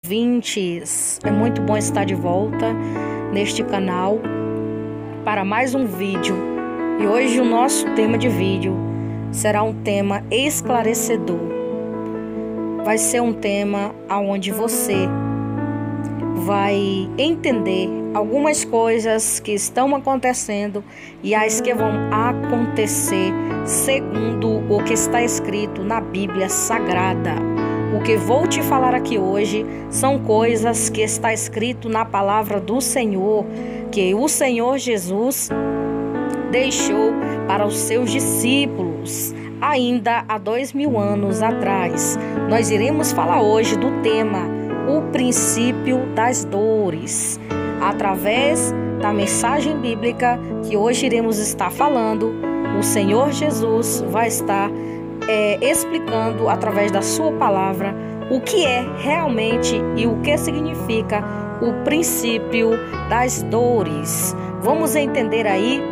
Ouvintes, é muito bom estar de volta neste canal para mais um vídeo. E hoje o nosso tema de vídeo será um tema esclarecedor. Vai ser um tema onde você vai entender algumas coisas que estão acontecendo e as que vão acontecer segundo o que está escrito na Bíblia Sagrada. O que vou te falar aqui hoje são coisas que está escrito na palavra do Senhor, que o Senhor Jesus deixou para os seus discípulos ainda há 2000 anos atrás. Nós iremos falar hoje do tema o princípio das dores. Através da mensagem bíblica que hoje iremos estar falando, o Senhor Jesus vai estar explicando através da sua palavra o que é realmente e o que significa o princípio das dores. Vamos entender aí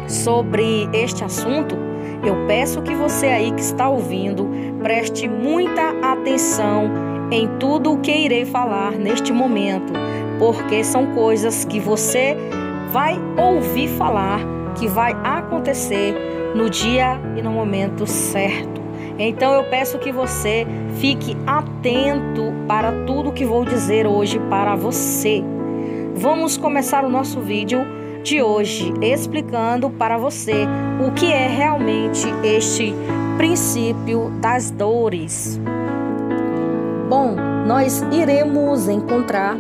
sobre este assunto? Eu peço que você aí que está ouvindo preste muita atenção em tudo o que irei falar neste momento, porque são coisas que você vai ouvir falar, que vai acontecer no dia e no momento certo. Então eu peço que você fique atento para tudo que vou dizer hoje para você. Vamos começar o nosso vídeo de hoje explicando para você o que é realmente este princípio das dores. Bom, nós iremos encontrar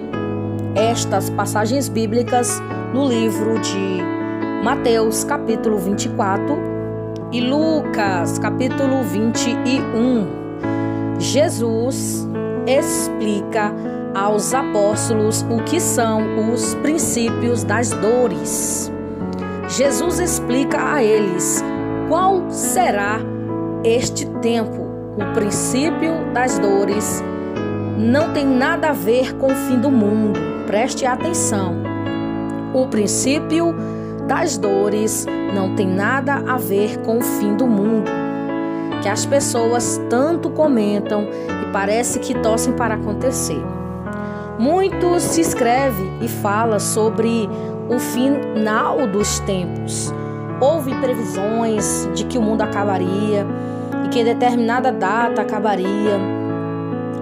estas passagens bíblicas no livro de Mateus capítulo 24 e Lucas capítulo 21. Jesus explica aos apóstolos o que são os princípios das dores. Jesus explica a eles qual será este tempo. O princípio das dores não tem nada a ver com o fim do mundo. Preste atenção. O princípio das dores não tem nada a ver com o fim do mundo, que as pessoas tanto comentam e parece que torcem para acontecer. Muito se escreve e fala sobre o final dos tempos. Houve previsões de que o mundo acabaria e que em determinada data acabaria.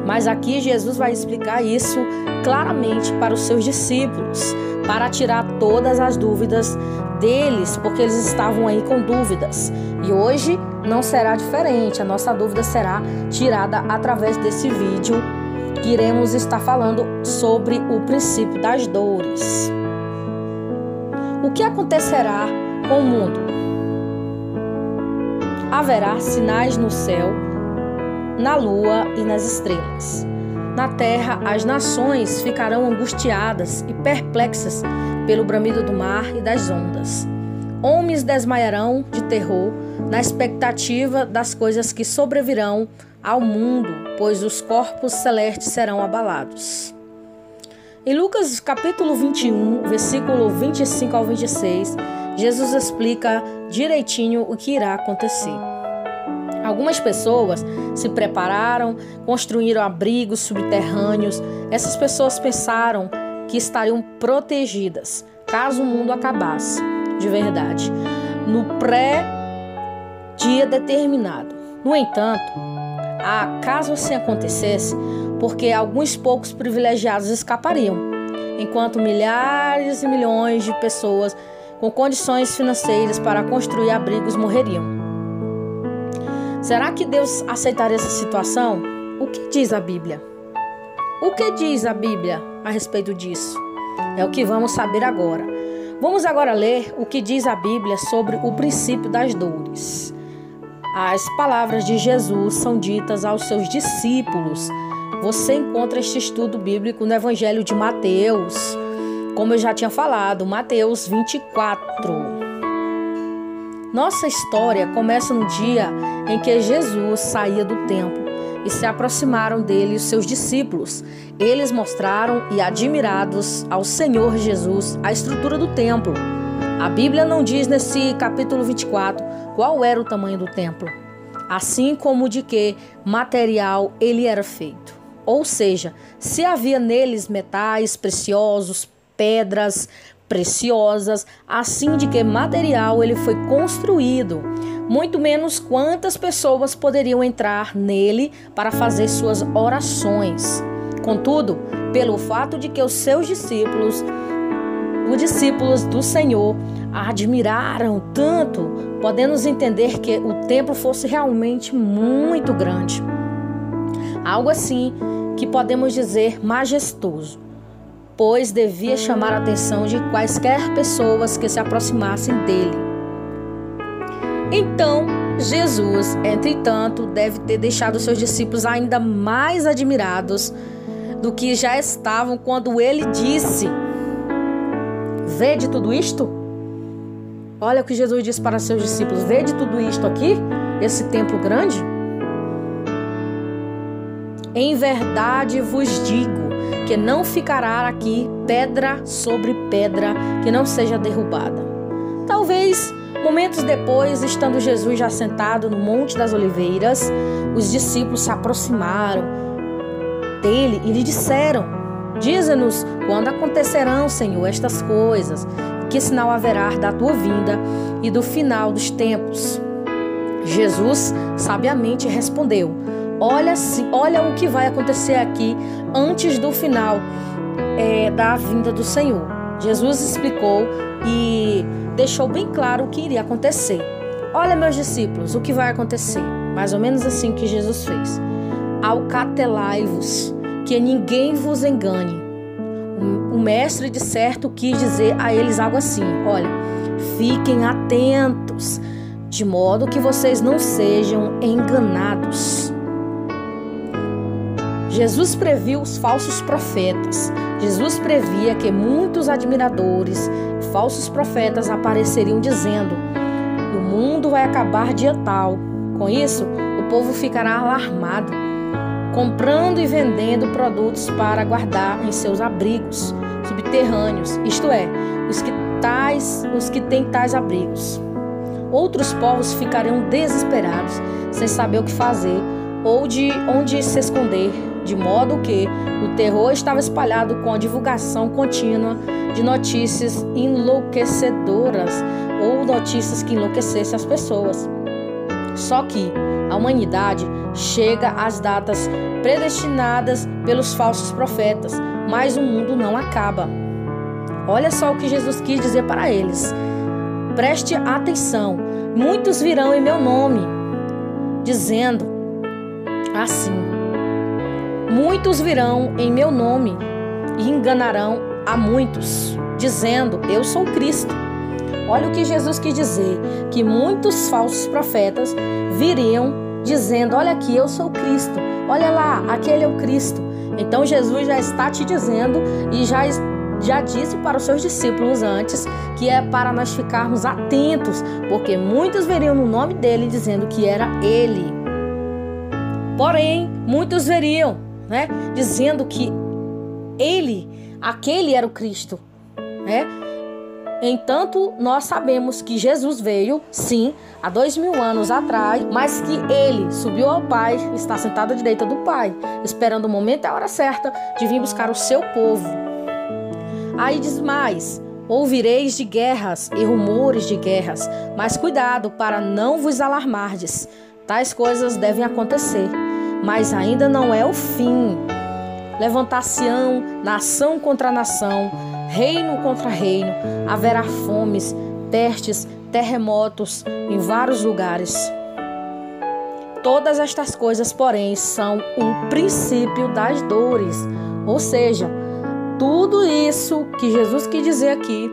Mas aqui Jesus vai explicar isso claramente para os seus discípulos, para tirar todas as dúvidas deles, porque eles estavam aí com dúvidas. E hoje não será diferente, a nossa dúvida será tirada através desse vídeo que iremos estar falando sobre o princípio das dores. O que acontecerá com o mundo? Haverá sinais no céu, na lua e nas estrelas. Na terra, as nações ficarão angustiadas e perplexas pelo bramido do mar e das ondas. Homens desmaiarão de terror na expectativa das coisas que sobrevirão ao mundo, pois os corpos celestes serão abalados. Em Lucas capítulo 21, versículo 25 ao 26, Jesus explica direitinho o que irá acontecer. Algumas pessoas se prepararam, construíram abrigos subterrâneos. Essas pessoas pensaram que estariam protegidas caso o mundo acabasse de verdade, no pré-dia determinado. No entanto, caso assim acontecesse, porque alguns poucos privilegiados escapariam, enquanto milhares e milhões de pessoas com condições financeiras para construir abrigos morreriam. Será que Deus aceitaria essa situação? O que diz a Bíblia? O que diz a Bíblia a respeito disso? É o que vamos saber agora. Vamos agora ler o que diz a Bíblia sobre o princípio das dores. As palavras de Jesus são ditas aos seus discípulos. Você encontra este estudo bíblico no Evangelho de Mateus, como eu já tinha falado, Mateus 24. Nossa história começa no dia em que Jesus saía do templo e se aproximaram dele os seus discípulos. Eles mostraram e admirados ao Senhor Jesus a estrutura do templo. A Bíblia não diz nesse capítulo 24 qual era o tamanho do templo, assim como de que material ele era feito. Ou seja, se havia neles metais preciosos, pedras preciosas, assim de que material ele foi construído, muito menos quantas pessoas poderiam entrar nele para fazer suas orações. Contudo, pelo fato de que os seus discípulos, os discípulos do Senhor, admiraram tanto, podemos entender que o templo fosse realmente muito grande. Algo assim que podemos dizer majestoso, pois devia chamar a atenção de quaisquer pessoas que se aproximassem dele. Então, Jesus, entretanto, deve ter deixado seus discípulos ainda mais admirados do que já estavam quando ele disse: vede tudo isto? Olha o que Jesus disse para seus discípulos: vede tudo isto aqui? Esse templo grande? Em verdade vos digo que não ficará aqui pedra sobre pedra que não seja derrubada. Talvez, momentos depois, estando Jesus já sentado no Monte das Oliveiras, os discípulos se aproximaram dele e lhe disseram: dize-nos quando acontecerão, Senhor, estas coisas, que sinal haverá da tua vinda e do final dos tempos? Jesus sabiamente respondeu: olha o que vai acontecer aqui antes do final da vinda do Senhor. Jesus explicou e deixou bem claro o que iria acontecer. Olha, meus discípulos, o que vai acontecer. Mais ou menos assim que Jesus fez. Alcatelai-vos, que ninguém vos engane. O mestre de certo quis dizer a eles algo assim: olha, fiquem atentos, de modo que vocês não sejam enganados. Jesus previu os falsos profetas. Jesus previa que muitos admiradores e falsos profetas apareceriam dizendo: o mundo vai acabar dia tal. Com isso, o povo ficará alarmado, comprando e vendendo produtos para guardar em seus abrigos subterrâneos, isto é, os que têm tais abrigos. Outros povos ficariam desesperados, sem saber o que fazer ou de onde se esconder, de modo que o terror estava espalhado com a divulgação contínua de notícias enlouquecedoras ou notícias que enlouquecessem as pessoas. Só que a humanidade chega às datas predestinadas pelos falsos profetas, mas o mundo não acaba. Olha só o que Jesus quis dizer para eles: preste atenção, muitos virão em meu nome, dizendo assim: muitos virão em meu nome e enganarão a muitos, dizendo: eu sou Cristo. Olha o que Jesus quis dizer, que muitos falsos profetas viriam dizendo: olha aqui, eu sou Cristo, olha lá, aquele é o Cristo. Então Jesus já está te dizendo e já disse para os seus discípulos antes que é para nós ficarmos atentos, porque muitos veriam no nome dele dizendo que era ele. Porém, muitos veriam, dizendo que aquele era o Cristo, Entanto, nós sabemos que Jesus veio, sim, há 2000 anos atrás, mas que ele subiu ao Pai, está sentado à direita do Pai, esperando o momento e a hora certa de vir buscar o seu povo. Aí diz mais: ouvireis de guerras e rumores de guerras, mas cuidado para não vos alarmardes. Tais coisas devem acontecer, mas ainda não é o fim. Levantar-se-ão nação contra nação, reino contra reino, haverá fomes, pestes, terremotos em vários lugares. Todas estas coisas, porém, são o princípio das dores. Ou seja, tudo isso que Jesus quis dizer aqui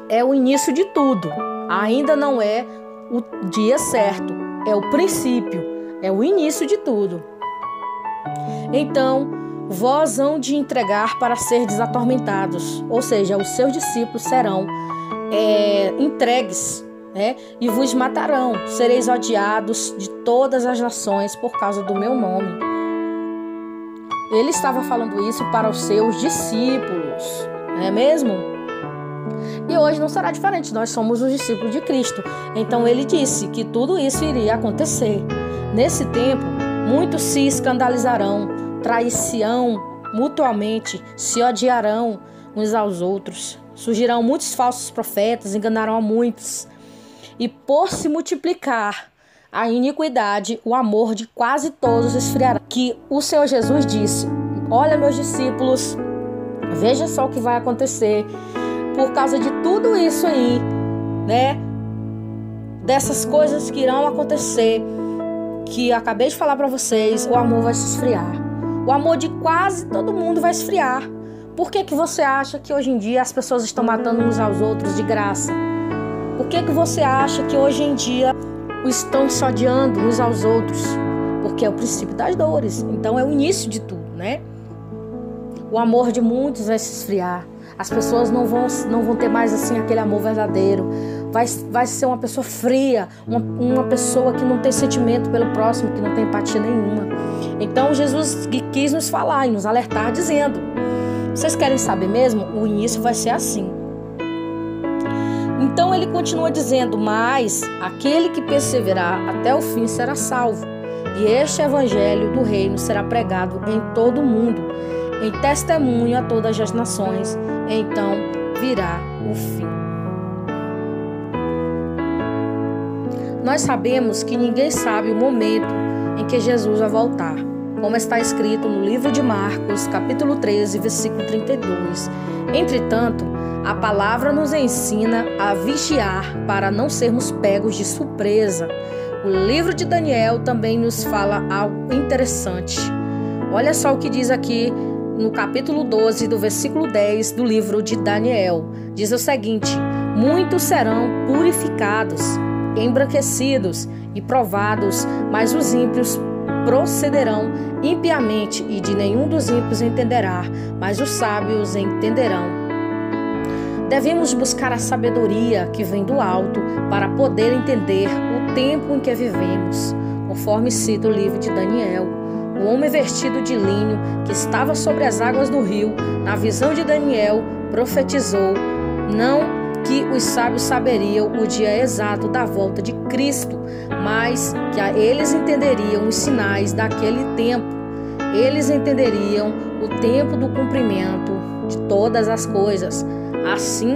é o início de tudo. Ainda não é o dia certo, é o princípio, é o início de tudo. Então, vós hão de entregar para ser desatormentados, ou seja, os seus discípulos serão entregues, e vos matarão. Sereis odiados de todas as nações por causa do meu nome. Ele estava falando isso para os seus discípulos, não é mesmo? E hoje não será diferente, nós somos os discípulos de Cristo. Então ele disse que tudo isso iria acontecer. Nesse tempo, muitos se escandalizarão, trairão mutuamente, se odiarão uns aos outros. Surgirão muitos falsos profetas, enganarão a muitos. E por se multiplicar a iniquidade, o amor de quase todos esfriará. Que o Senhor Jesus disse: olha, meus discípulos, veja só o que vai acontecer por causa de tudo isso aí, né? Dessas coisas que irão acontecer, que eu acabei de falar para vocês, o amor vai se esfriar. O amor de quase todo mundo vai esfriar. Por que você acha que hoje em dia as pessoas estão matando uns aos outros de graça? Por que você acha que hoje em dia estão se odiando uns aos outros? Porque é o princípio das dores. Então é o início de tudo, né? O amor de muitos vai se esfriar. As pessoas não vão ter mais assim aquele amor verdadeiro. Vai ser uma pessoa fria, uma pessoa que não tem sentimento pelo próximo, que não tem empatia nenhuma. Então Jesus quis nos falar e nos alertar dizendo: vocês querem saber mesmo? O início vai ser assim. Então ele continua dizendo: mas aquele que perseverar até o fim será salvo. E este evangelho do reino será pregado em todo o mundo, em testemunho a todas as nações. Então virá o fim. Nós sabemos que ninguém sabe o momento em que Jesus vai voltar, como está escrito no livro de Marcos, capítulo 13, versículo 32. Entretanto, a palavra nos ensina a vigiar para não sermos pegos de surpresa. O livro de Daniel também nos fala algo interessante. Olha só o que diz aqui no capítulo 12, do versículo 10 do livro de Daniel. Diz o seguinte: muitos serão purificados, embranquecidos e provados, mas os ímpios procederão impiamente, e de nenhum dos ímpios entenderá, mas os sábios entenderão. Devemos buscar a sabedoria que vem do alto para poder entender o tempo em que vivemos, conforme cita o livro de Daniel. O homem vestido de linho que estava sobre as águas do rio, na visão de Daniel, profetizou não que os sábios saberiam o dia exato da volta de Cristo, mas que eles entenderiam os sinais daquele tempo. Eles entenderiam o tempo do cumprimento de todas as coisas, assim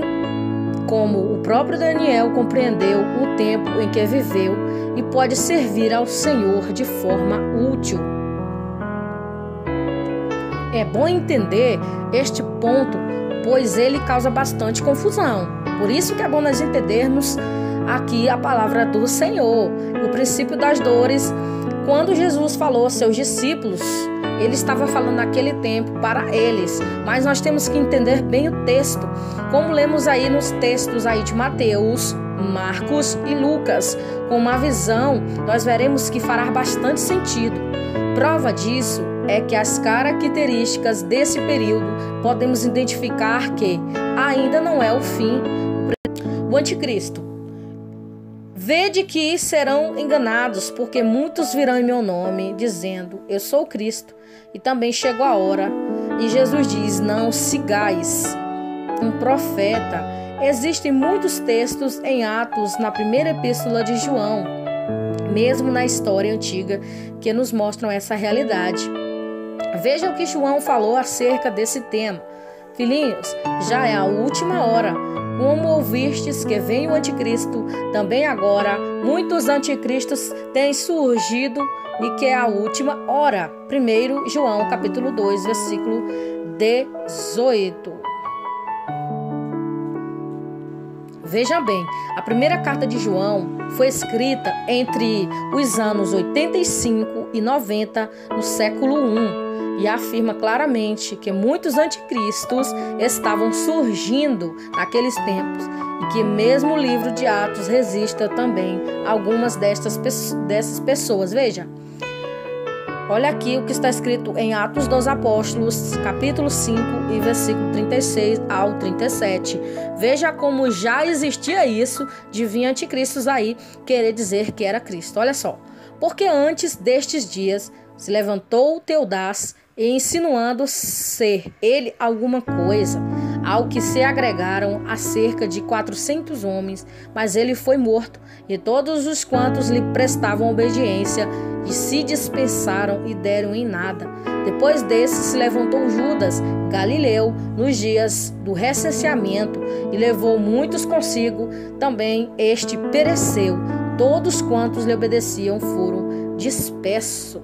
como o próprio Daniel compreendeu o tempo em que viveu e pode servir ao Senhor de forma útil. É bom entender este ponto, pois ele causa bastante confusão. Por isso que é bom nós entendermos aqui a palavra do Senhor, o princípio das dores. Quando Jesus falou aos seus discípulos, ele estava falando naquele tempo para eles, mas nós temos que entender bem o texto, como lemos aí nos textos aí de Mateus, Marcos e Lucas. Com uma visão, nós veremos que fará bastante sentido. Prova disso é que as características desse período podemos identificar que ainda não é o fim. O anticristo. Vede que serão enganados, porque muitos virão em meu nome, dizendo: eu sou o Cristo, e também chegou a hora. E Jesus diz: não sigais um profeta. Existem muitos textos em Atos, na primeira epístola de João, mesmo na história antiga, que nos mostram essa realidade. Veja o que João falou acerca desse tema. Filhinhos, já é a última hora. Como ouvistes que vem o anticristo, também agora muitos anticristos têm surgido, e que é a última hora. 1 João capítulo 2, versículo 18. Veja bem, a primeira carta de João foi escrita entre os anos 85 e 90 no século I. E afirma claramente que muitos anticristos estavam surgindo naqueles tempos, e que mesmo o livro de Atos registra também algumas dessas pessoas. Veja, olha aqui o que está escrito em Atos dos Apóstolos, capítulo 5 e versículo 36 ao 37. Veja como já existia isso de vir anticristos aí querer dizer que era Cristo. Olha só, porque antes destes dias se levantou Teodas, insinuando ser ele alguma coisa, ao que se agregaram a cerca de 400 homens, mas ele foi morto, e todos os quantos lhe prestavam obediência e se dispersaram e deram em nada. Depois desse se levantou Judas Galileu nos dias do recenseamento e levou muitos consigo. Também este pereceu. Todos quantos lhe obedeciam foram dispersos.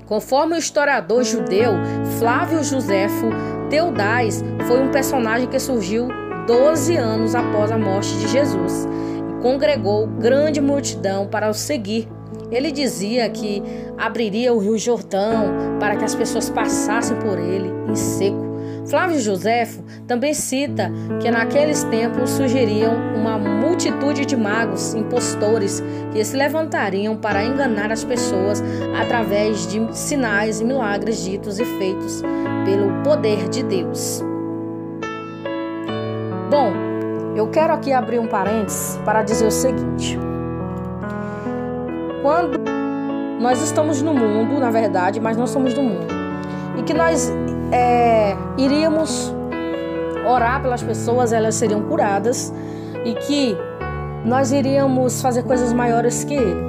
Conforme o historiador judeu Flávio Joséfo Teudais, foi um personagem que surgiu 12 anos após a morte de Jesus e congregou grande multidão para o seguir. Ele dizia que abriria o Rio Jordão para que as pessoas passassem por ele em seco. Flávio Joséfo também cita que naqueles tempos surgiriam uma multitude de magos, impostores, que se levantariam para enganar as pessoas através de sinais e milagres ditos e feitos pelo poder de Deus. Bom, eu quero aqui abrir um parênteses para dizer o seguinte. Quando nós estamos no mundo, na verdade, mas não somos do mundo, e que nós iríamos orar pelas pessoas, elas seriam curadas, e que nós iríamos fazer coisas maiores que ele.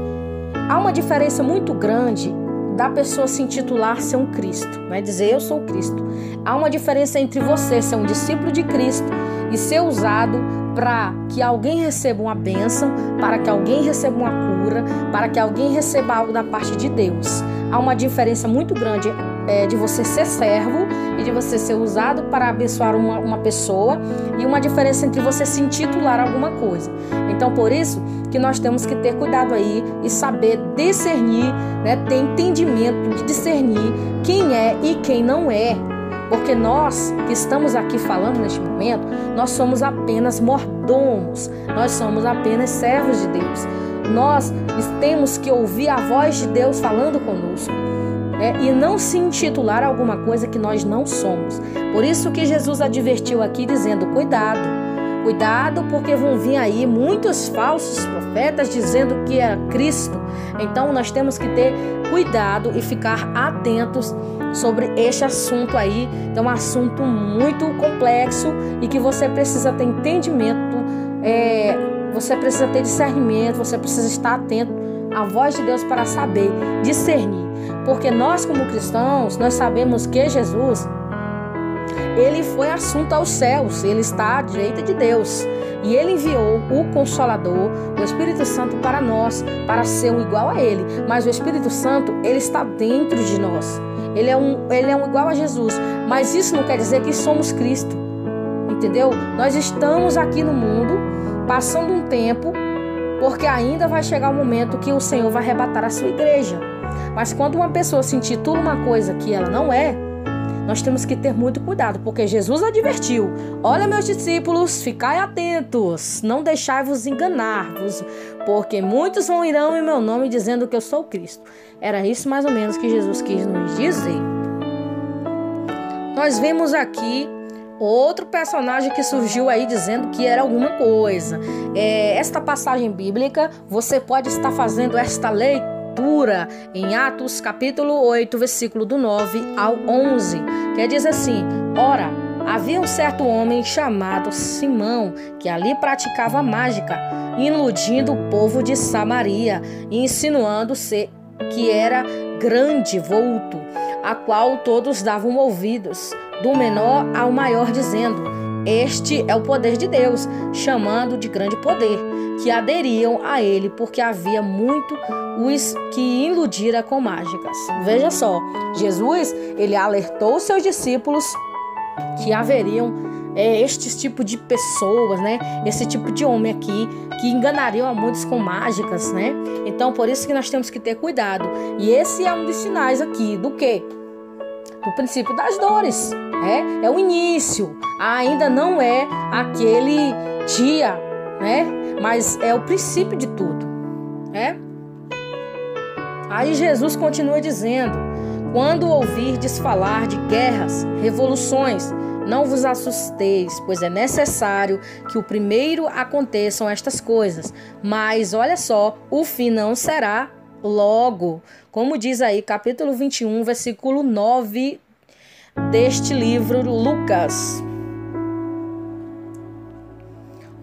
Há uma diferença muito grande da pessoa se intitular ser um Cristo, né? Dizer eu sou o Cristo. Há uma diferença entre você ser um discípulo de Cristo e ser usado para que alguém receba uma bênção, para que alguém receba uma cura, para que alguém receba algo da parte de Deus. Há uma diferença muito grande de você ser servo e de você ser usado para abençoar uma pessoa, e uma diferença entre você se intitular alguma coisa. Então, por isso que nós temos que ter cuidado aí e saber discernir, né, ter entendimento de discernir quem é e quem não é. Porque nós que estamos aqui falando neste momento, nós somos apenas mordomos, nós somos apenas servos de Deus. Nós temos que ouvir a voz de Deus falando conosco, e não se intitular alguma coisa que nós não somos. Por isso que Jesus advertiu aqui dizendo, cuidado, porque vão vir aí muitos falsos profetas dizendo que é Cristo. Então nós temos que ter cuidado e ficar atentos sobre este assunto aí. É um assunto muito complexo e que você precisa ter entendimento, você precisa ter discernimento, você precisa estar atento à voz de Deus para saber discernir. Porque nós, como cristãos, nós sabemos que Jesus, ele foi assunto aos céus, ele está à direita de Deus. E ele enviou o Consolador, o Espírito Santo, para nós, para ser um igual a ele. Mas o Espírito Santo, ele está dentro de nós. Ele é um igual a Jesus. Mas isso não quer dizer que somos Cristo. Entendeu? Nós estamos aqui no mundo, passando um tempo, porque ainda vai chegar o momento que o Senhor vai arrebatar a sua igreja. Mas quando uma pessoa se intitula uma coisa que ela não é, nós temos que ter muito cuidado, porque Jesus advertiu: olha, meus discípulos, ficai atentos, não deixai-vos enganar-vos, porque muitos irão em meu nome dizendo que eu sou Cristo. Era isso mais ou menos que Jesus quis nos dizer. Nós vemos aqui outro personagem que surgiu aí dizendo que era alguma coisa. Esta passagem bíblica, você pode estar fazendo esta leitura em Atos capítulo 8, versículo do 9 ao 11, que diz assim: ora, havia um certo homem chamado Simão, que ali praticava mágica, iludindo o povo de Samaria, e insinuando-se que era grande vulto, a qual todos davam ouvidos, do menor ao maior, dizendo: este é o poder de Deus, chamando de grande poder, que aderiam a ele, porque havia muito os que iludira com mágicas. Veja só, Jesus, ele alertou os seus discípulos que haveriam este tipo de pessoas, né? Esse tipo de homem aqui, que enganariam a muitos com mágicas, né? Então, por isso que nós temos que ter cuidado. E esse é um dos sinais aqui do quê? Do princípio das dores. É o início. Ainda não é aquele dia, né? Mas é o princípio de tudo. Aí Jesus continua dizendo: quando ouvirdes falar de guerras, revoluções, não vos assusteis, pois é necessário que o primeiro aconteçam estas coisas. Mas, olha só, o fim não será logo. Como diz aí, capítulo 21, versículo 9 deste livro, Lucas.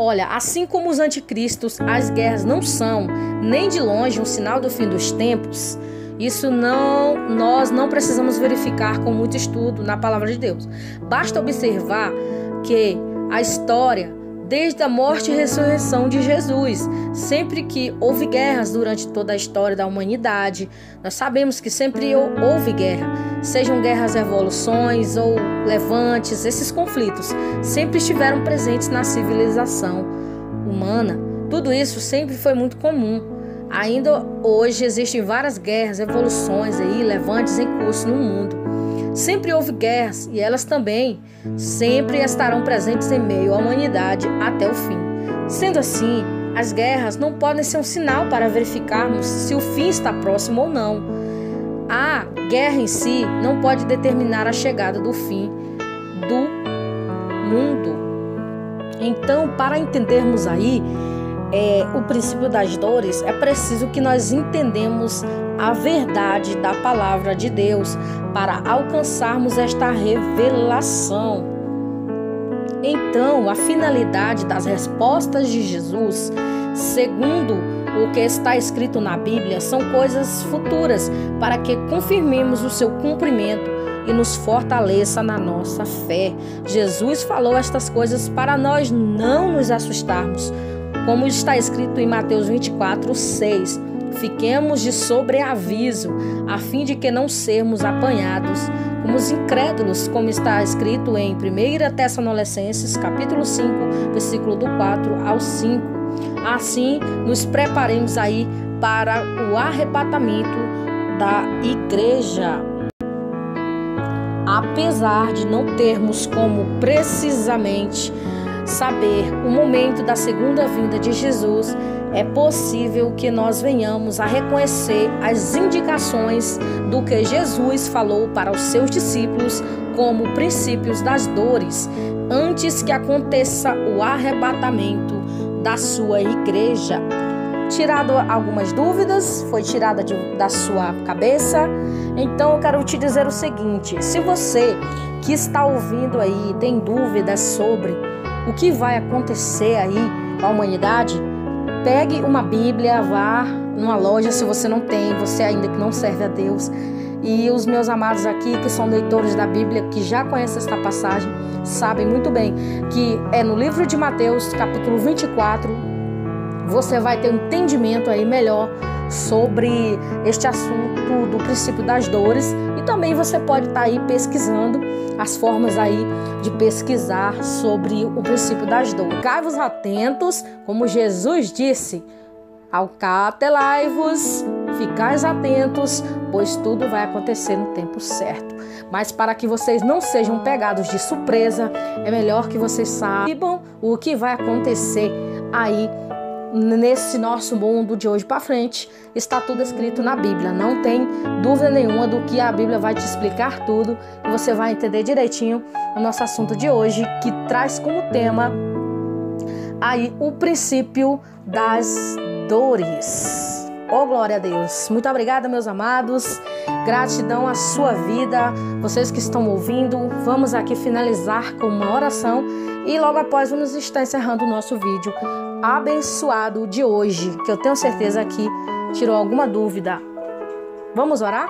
Olha, assim como os anticristos, as guerras não são nem de longe um sinal do fim dos tempos. Isso nós não precisamos verificar com muito estudo na palavra de Deus. Basta observar que a história, desde a morte e ressurreição de Jesus, sempre que houve guerras durante toda a história da humanidade, nós sabemos que sempre houve guerra, sejam guerras, revoluções ou levantes, esses conflitos sempre estiveram presentes na civilização humana. Tudo isso sempre foi muito comum. Ainda hoje existem várias guerras, revoluções aí, levantes em curso no mundo. Sempre houve guerras e elas também sempre estarão presentes em meio à humanidade até o fim. Sendo assim, as guerras não podem ser um sinal para verificarmos se o fim está próximo ou não. A guerra em si não pode determinar a chegada do fim do mundo. Então, para entendermos aí o princípio das dores, é preciso que nós entendamos a verdade da palavra de Deus para alcançarmos esta revelação. Então, a finalidade das respostas de Jesus, segundo o que está escrito na Bíblia, são coisas futuras para que confirmemos o seu cumprimento e nos fortaleça na nossa fé. Jesus falou estas coisas para nós não nos assustarmos, como está escrito em Mateus 24:6. Fiquemos de sobreaviso, a fim de que não sermos apanhados como os incrédulos, como está escrito em 1 Tessalonicenses, capítulo 5, versículo do 4 ao 5. Assim, nos preparemos aí para o arrebatamento da igreja. Apesar de não termos como precisamente saber o momento da segunda vinda de Jesus, é possível que nós venhamos a reconhecer as indicações do que Jesus falou para os seus discípulos como princípios das dores, antes que aconteça o arrebatamento da sua igreja. Tirado algumas dúvidas, foi tirada da sua cabeça. Então eu quero te dizer o seguinte: se você que está ouvindo aí tem dúvidas sobre o que vai acontecer aí com a humanidade, pegue uma Bíblia, vá numa loja, se você não tem, você ainda que não serve a Deus. E os meus amados aqui, que são leitores da Bíblia, que já conhecem esta passagem, sabem muito bem que é no livro de Mateus, capítulo 24, você vai ter um entendimento aí melhor sobre este assunto do princípio das dores. E também você pode estar aí pesquisando as formas aí de pesquisar sobre o princípio das dores. Ficai-vos atentos, como Jesus disse: acautelai-vos, ficais atentos, pois tudo vai acontecer no tempo certo. Mas para que vocês não sejam pegados de surpresa, é melhor que vocês saibam o que vai acontecer aí nesse nosso mundo de hoje para frente. Está tudo escrito na Bíblia, não tem dúvida nenhuma do que a Bíblia vai te explicar tudo e você vai entender direitinho o nosso assunto de hoje, que traz como tema aí o princípio das dores. Oh, glória a Deus. Muito obrigada, meus amados. Gratidão à sua vida. Vocês que estão ouvindo, vamos aqui finalizar com uma oração e logo após vamos estar encerrando o nosso vídeo abençoado de hoje, que eu tenho certeza que tirou alguma dúvida. Vamos orar?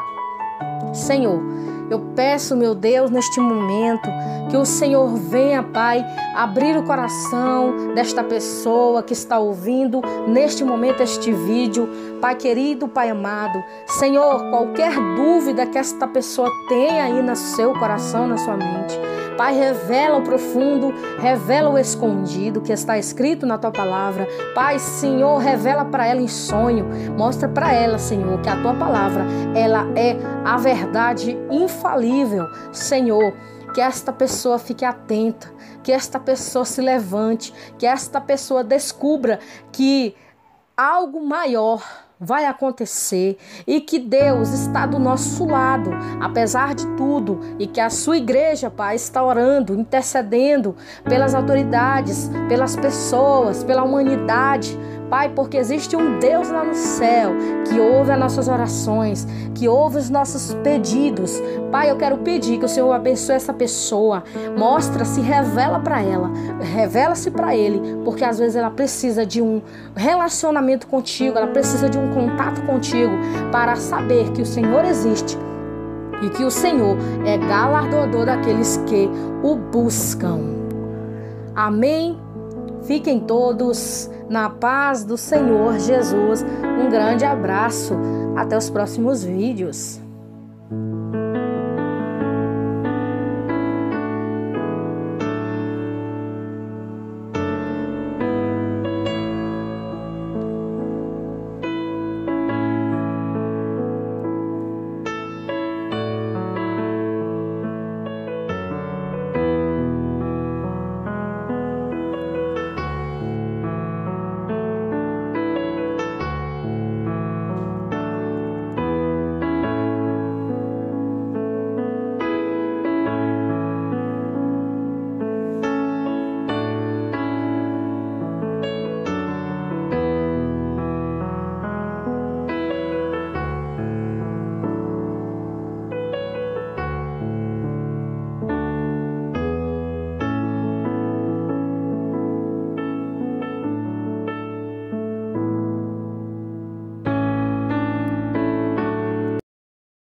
Senhor, eu peço, meu Deus, neste momento, que o Senhor venha, Pai, abrir o coração desta pessoa que está ouvindo neste momento este vídeo. Pai querido, Pai amado, Senhor, qualquer dúvida que esta pessoa tenha aí no seu coração, na sua mente, Pai, revela o profundo, revela o escondido que está escrito na Tua palavra. Pai, Senhor, revela para ela em sonho. Mostra para ela, Senhor, que a Tua palavra, ela é a verdade infalível. Senhor, que esta pessoa fique atenta, que esta pessoa se levante, que esta pessoa descubra que algo maior vai acontecer e que Deus está do nosso lado, apesar de tudo, e que a sua igreja, Pai, está orando, intercedendo pelas autoridades, pelas pessoas, pela humanidade, Pai, porque existe um Deus lá no céu que ouve as nossas orações, que ouve os nossos pedidos. Pai, eu quero pedir que o Senhor abençoe essa pessoa, mostra-se, revela para ela, revela-se para ele, porque às vezes ela precisa de um relacionamento contigo, ela precisa de um contato contigo para saber que o Senhor existe e que o Senhor é galardoador daqueles que o buscam. Amém? Fiquem todos na paz do Senhor Jesus. Um grande abraço. Até os próximos vídeos.